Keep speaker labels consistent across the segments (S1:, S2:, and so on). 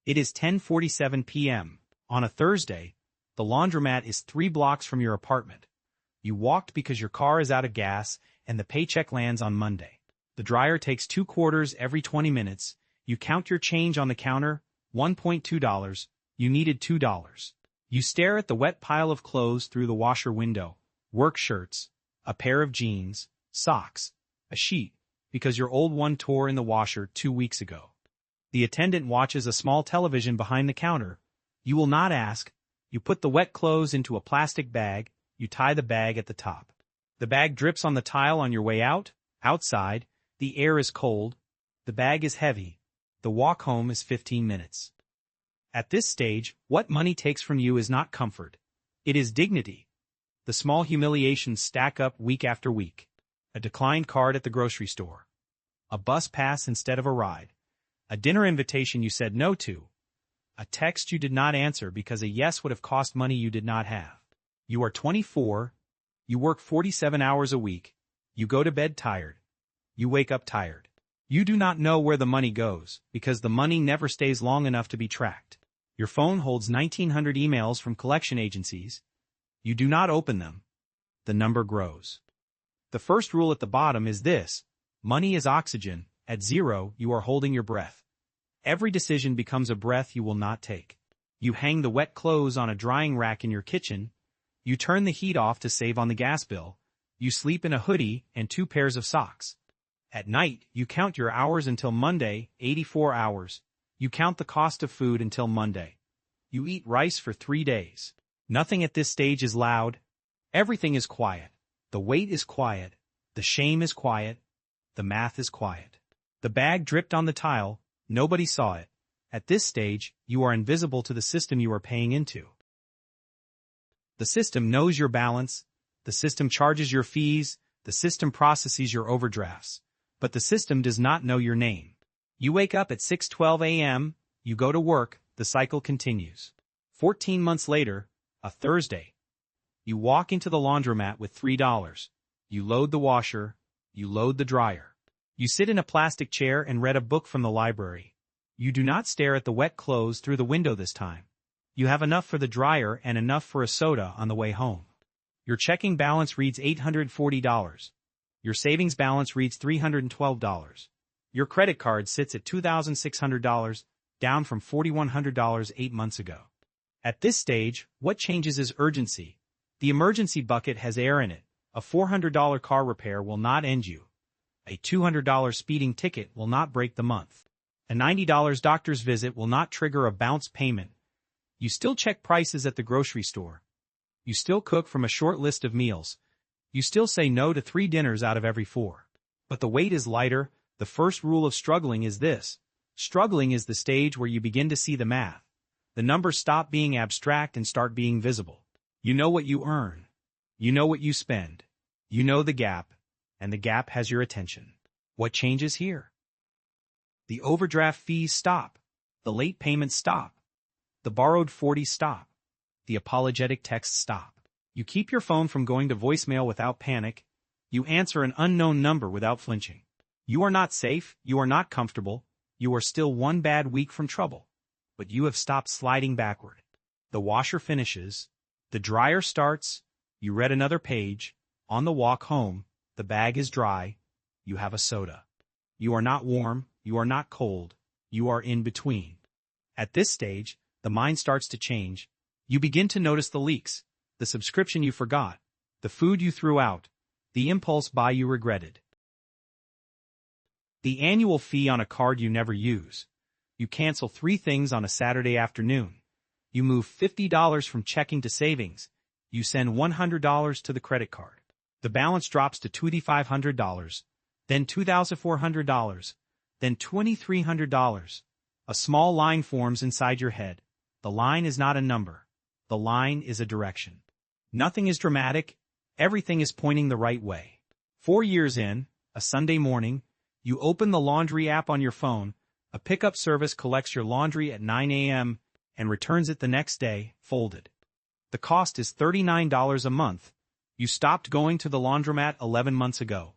S1: It is 10:47 p.m. On a Thursday. The laundromat is 3 blocks from your apartment. You walked because your car is out of gas, and the paycheck lands on Monday. The dryer takes 2 quarters every 20 minutes. You count your change on the counter, $1.2. You needed $2. You stare at the wet pile of clothes through the washer window. Work shirts, a pair of jeans, socks, a sheet, because your old one tore in the washer 2 weeks ago. The attendant watches a small television behind the counter. You will not ask. You put the wet clothes into a plastic bag. You tie the bag at the top. The bag drips on the tile on your way out. Outside, the air is cold. The bag is heavy. The walk home is 15 minutes. At this stage, what money takes from you is not comfort. It is dignity. The small humiliations stack up week after week. A declined card at the grocery store. A bus pass instead of a ride. A dinner invitation you said no to. A text you did not answer because a yes would have cost money you did not have. You are 24. You work 47 hours a week. You go to bed tired. You wake up tired. You do not know where the money goes because the money never stays long enough to be tracked. Your phone holds 1,900 emails from collection agencies. You do not open them. The number grows. The first rule at the bottom is this: money is oxygen. At 0, you are holding your breath. Every decision becomes a breath you will not take. You hang the wet clothes on a drying rack in your kitchen. You turn the heat off to save on the gas bill. You sleep in a hoodie and 2 pairs of socks. At night, you count your hours until Monday, 84 hours. You count the cost of food until Monday. You eat rice for 3 days. Nothing at this stage is loud. Everything is quiet. The weight is quiet. The shame is quiet. The math is quiet. The bag dripped on the tile. Nobody saw it. At this stage, you are invisible to the system you are paying into. The system knows your balance. The system charges your fees. The system processes your overdrafts. But the system does not know your name. You wake up at 6:12 a.m., you go to work, the cycle continues. 14 months later, a Thursday. You walk into the laundromat with $3. You load the washer. You load the dryer. You sit in a plastic chair and read a book from the library. You do not stare at the wet clothes through the window this time. You have enough for the dryer and enough for a soda on the way home. Your checking balance reads $840. Your savings balance reads $312. Your credit card sits at $2,600, down from $4,100 8 months ago. At this stage, what changes is urgency. The emergency bucket has air in it. A $400 car repair will not end you. A $200 speeding ticket will not break the month. A $90 doctor's visit will not trigger a bounce payment. You still check prices at the grocery store. You still cook from a short list of meals. You still say no to 3 dinners out of every 4. But the weight is lighter. The first rule of struggling is this: struggling is the stage where you begin to see the math. The numbers stop being abstract and start being visible. You know what you earn. You know what you spend. You know the gap, and the gap has your attention. What changes here? The overdraft fees stop. The late payments stop. The borrowed 40s stop. The apologetic texts stop. You keep your phone from going to voicemail without panic. You answer an unknown number without flinching. You are not safe. You are not comfortable. You are still one bad week from trouble. But you have stopped sliding backward. The washer finishes. The dryer starts. You read another page. On the walk home, the bag is dry. You have a soda. You are not warm. You are not cold. You are in between. At this stage, the mind starts to change. You begin to notice the leaks, the subscription you forgot, the food you threw out, the impulse buy you regretted. The annual fee on a card you never use. You cancel 3 things on a Saturday afternoon. You move $50 from checking to savings. You send $100 to the credit card. The balance drops to $2,500, then $2,400, then $2,300. A small line forms inside your head. The line is not a number. The line is a direction. Nothing is dramatic. Everything is pointing the right way. 4 years in, a Sunday morning, you open the laundry app on your phone. A pickup service collects your laundry at 9 a.m. and returns it the next day, folded. The cost is $39 a month. You stopped going to the laundromat 11 months ago.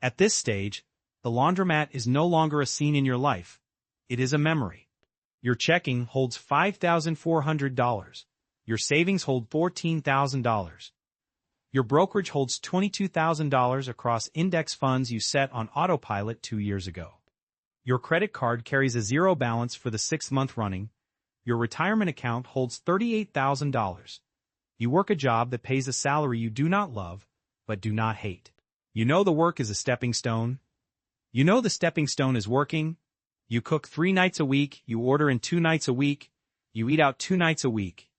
S1: At this stage, the laundromat is no longer a scene in your life. It is a memory. Your checking holds $5,400. Your savings hold $14,000. Your brokerage holds $22,000 across index funds you set on autopilot 2 years ago. Your credit card carries a zero balance for the 6th month running. Your retirement account holds $38,000. You work a job that pays a salary you do not love, but do not hate. You know the work is a stepping stone. You know the stepping stone is working. You cook 3 nights a week, you order in 2 nights a week, you eat out 2 nights a week.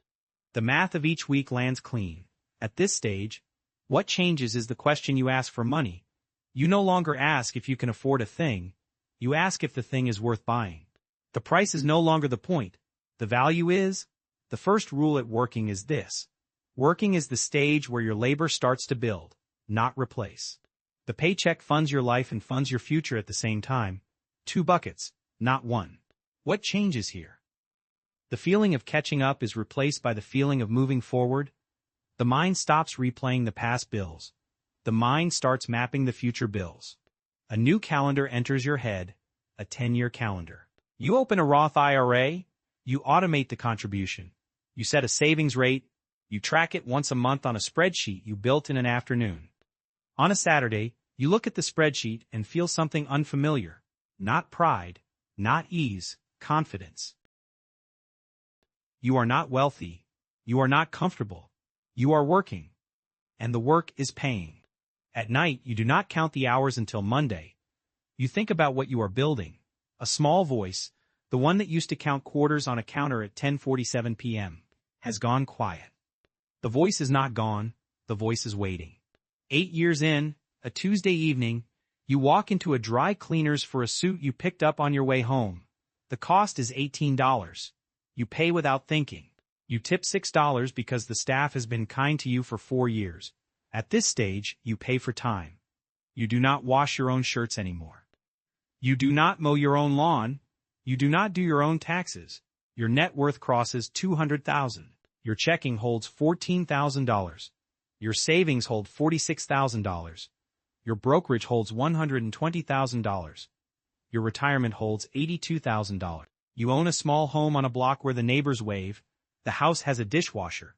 S1: The math of each week lands clean. At this stage, what changes is the question you ask for money. You no longer ask if you can afford a thing, you ask if the thing is worth buying. The price is no longer the point. The value is. The first rule at working is this. Working is the stage where your labor starts to build, not replace. The paycheck funds your life and funds your future at the same time. 2 buckets, not one. What changes here? The feeling of catching up is replaced by the feeling of moving forward. The mind stops replaying the past bills. The mind starts mapping the future bills. A new calendar enters your head, a 10-year calendar. You open a Roth IRA, you automate the contribution. You set a savings rate, you track it once a month on a spreadsheet you built in an afternoon. On a Saturday, you look at the spreadsheet and feel something unfamiliar. Not pride, not ease, confidence. You are not wealthy. You are not comfortable. You are working. And the work is paying. At night, you do not count the hours until Monday. You think about what you are building. A small voice, the one that used to count quarters on a counter at 10:47 p.m., has gone quiet. The voice is not gone. The voice is waiting. 8 years in, a Tuesday evening, you walk into a dry cleaner's for a suit you picked up on your way home. The cost is $18. You pay without thinking. You tip $6 because the staff has been kind to you for 4 years. At this stage, you pay for time. You do not wash your own shirts anymore. You do not mow your own lawn. You do not do your own taxes. Your net worth crosses $200,000. Your checking holds $14,000. Your savings hold $46,000. Your brokerage holds $120,000. Your retirement holds $82,000. You own a small home on a block where the neighbors wave. The house has a dishwasher.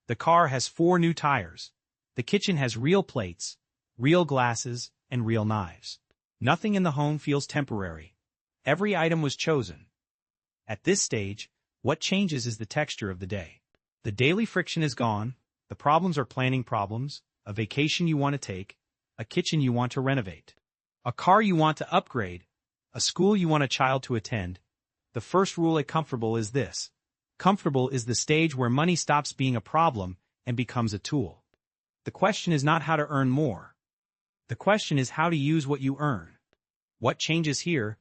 S1: The car has 4 new tires. The kitchen has real plates, real glasses, and real knives. Nothing in the home feels temporary. Every item was chosen. At this stage, what changes is the texture of the day. The daily friction is gone. The problems are planning problems, a vacation you want to take, a kitchen you want to renovate, a car you want to upgrade, a school you want a child to attend. The first rule at comfortable is this. Comfortable is the stage where money stops being a problem and becomes a tool. The question is not how to earn more. The question is how to use what you earn. What changes here?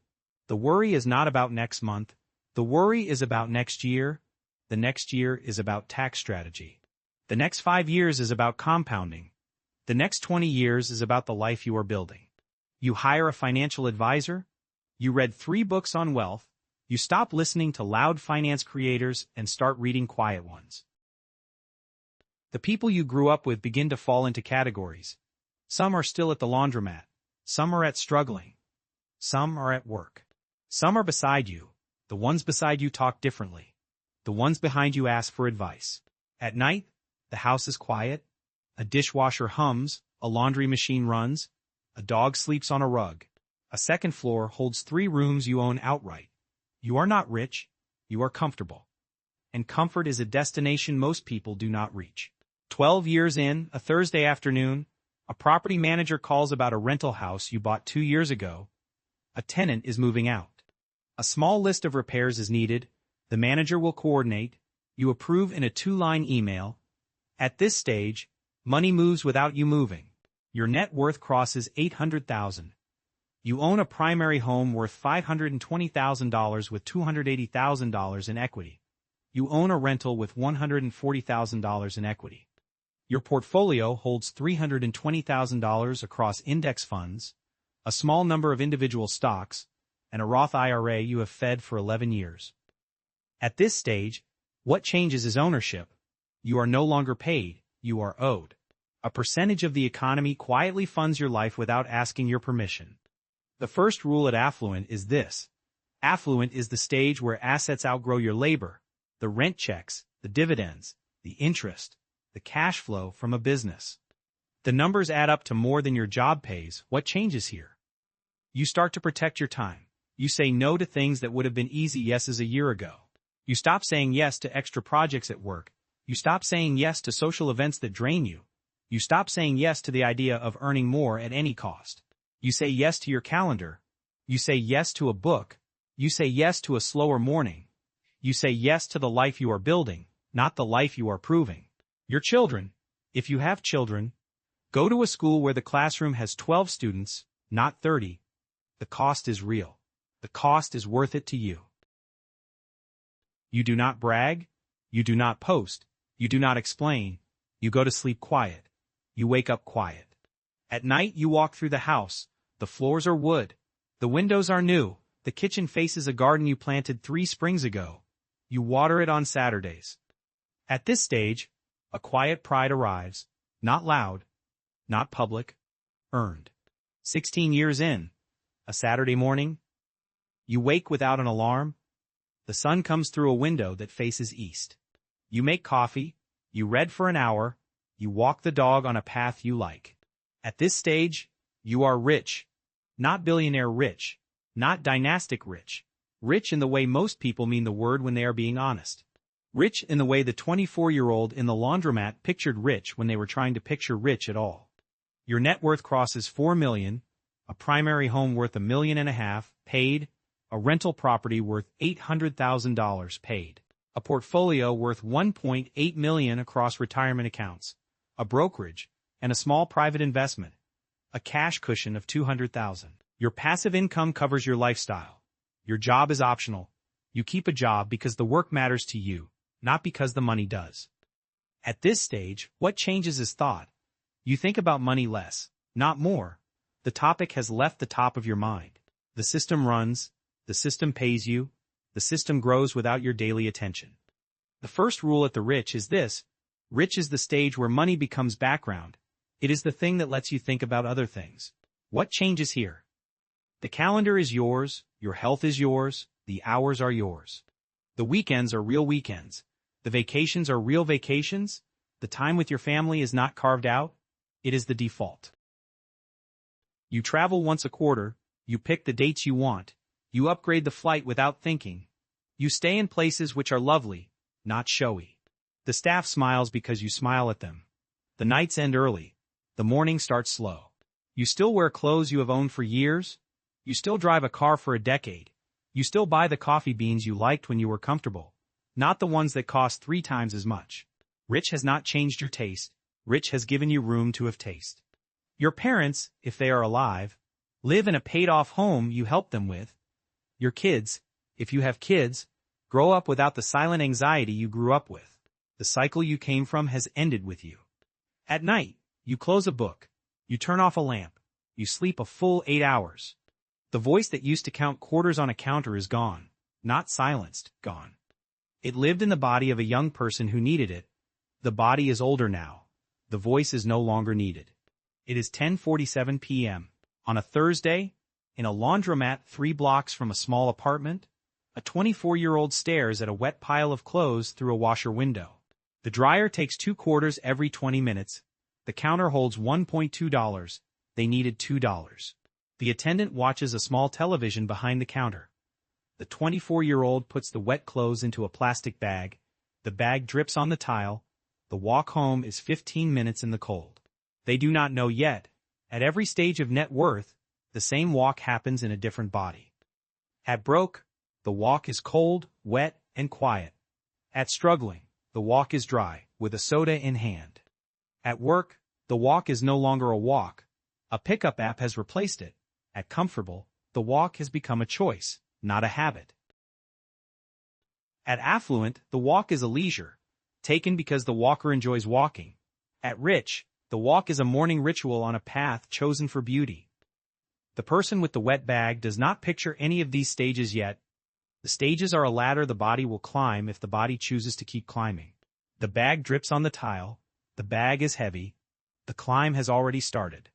S1: The worry is not about next month. The worry is about next year. The next year is about tax strategy. The next 5 years is about compounding. The next 20 years is about the life you are building. You hire a financial advisor. You read 3 books on wealth. You stop listening to loud finance creators and start reading quiet ones. The people you grew up with begin to fall into categories. Some are still at the laundromat. Some are at struggling. Some are at work. Some are beside you. The ones beside you talk differently. The ones behind you ask for advice. At night, the house is quiet. A dishwasher hums. A laundry machine runs. A dog sleeps on a rug. A second floor holds 3 rooms you own outright. You are not rich. You are comfortable. And comfort is a destination most people do not reach. 12 years in, a Thursday afternoon, a property manager calls about a rental house you bought 2 years ago. A tenant is moving out. A small list of repairs is needed. The manager will coordinate. You approve in a 2-line email. At this stage, money moves without you moving. Your net worth crosses $800,000. You own a primary home worth $520,000 with $280,000 in equity. You own a rental with $140,000 in equity. Your portfolio holds $320,000 across index funds, a small number of individual stocks, and a Roth IRA you have fed for 11 years. At this stage, what changes is ownership. You are no longer paid, you are owed. A percentage of the economy quietly funds your life without asking your permission. The first rule at Affluent is this. Affluent is the stage where assets outgrow your labor, the rent checks, the dividends, the interest, the cash flow from a business. The numbers add up to more than your job pays. What changes here? You start to protect your time. You say no to things that would have been easy yeses a year ago. You stop saying yes to extra projects at work. You stop saying yes to social events that drain you. You stop saying yes to the idea of earning more at any cost. You say yes to your calendar. You say yes to a book. You say yes to a slower morning. You say yes to the life you are building, not the life you are proving. Your children, if you have children, go to a school where the classroom has 12 students, not 30. The cost is real. The cost is worth it to you. You do not brag. You do not post. You do not explain. You go to sleep quiet. You wake up quiet. At night you walk through the house. The floors are wood. The windows are new. The kitchen faces a garden you planted 3 springs ago. You water it on Saturdays. At this stage, a quiet pride arrives, not loud, not public, earned. 16 years in, a Saturday morning, you wake without an alarm. The sun comes through a window that faces east. You make coffee, you read for an hour, you walk the dog on a path you like. At this stage, you are rich. Not billionaire rich, not dynastic rich. Rich in the way most people mean the word when they are being honest. Rich in the way the 24-year-old in the laundromat pictured rich when they were trying to picture rich at all. Your net worth crosses $4 million, a primary home worth $1.5 million, paid, a rental property worth $800,000 paid, a portfolio worth $1.8 million across retirement accounts, a brokerage, and a small private investment, a cash cushion of $200,000. Your passive income covers your lifestyle. Your job is optional. You keep a job because the work matters to you, not because the money does. At this stage, what changes is thought. You think about money less, not more. The topic has left the top of your mind. The system runs, the system pays you, the system grows without your daily attention. The first rule at the Rich is this: rich is the stage where money becomes background. It is the thing that lets you think about other things. What changes here? The calendar is yours, your health is yours, the hours are yours. The weekends are real weekends. The vacations are real vacations. The time with your family is not carved out. It is the default. You travel once a quarter. You pick the dates you want. You upgrade the flight without thinking. You stay in places which are lovely, not showy. The staff smiles because you smile at them. The nights end early. The morning starts slow. You still wear clothes you have owned for years. You still drive a car for a decade. You still buy the coffee beans you liked when you were comfortable, not the ones that cost 3 times as much. Rich has not changed your taste. Rich has given you room to have taste. Your parents, if they are alive, live in a paid-off home you help them with. Your kids, if you have kids, grow up without the silent anxiety you grew up with. The cycle you came from has ended with you. At night, you close a book. You turn off a lamp. You sleep a full 8 hours. The voice that used to count quarters on a counter is gone, not silenced, gone. It lived in the body of a young person who needed it. The body is older now. The voice is no longer needed. It is 10:47 p.m. On a Thursday, in a laundromat 3 blocks from a small apartment, a 24-year-old stares at a wet pile of clothes through a washer window. The dryer takes 2 quarters every 20 minutes. The counter holds $1.2. They needed $2. The attendant watches a small television behind the counter. The 24-year-old puts the wet clothes into a plastic bag. The bag drips on the tile. The walk home is 15 minutes in the cold. They do not know yet. At every stage of net worth, the same walk happens in a different body. At broke, the walk is cold, wet, and quiet. At struggling, the walk is dry, with a soda in hand. At work, the walk is no longer a walk. A pickup app has replaced it. At comfortable, the walk has become a choice, not a habit. At affluent, the walk is a leisure, taken because the walker enjoys walking. At rich, the walk is a morning ritual on a path chosen for beauty. The person with the wet bag does not picture any of these stages yet. The stages are a ladder the body will climb if the body chooses to keep climbing. The bag drips on the tile. The bag is heavy. The climb has already started.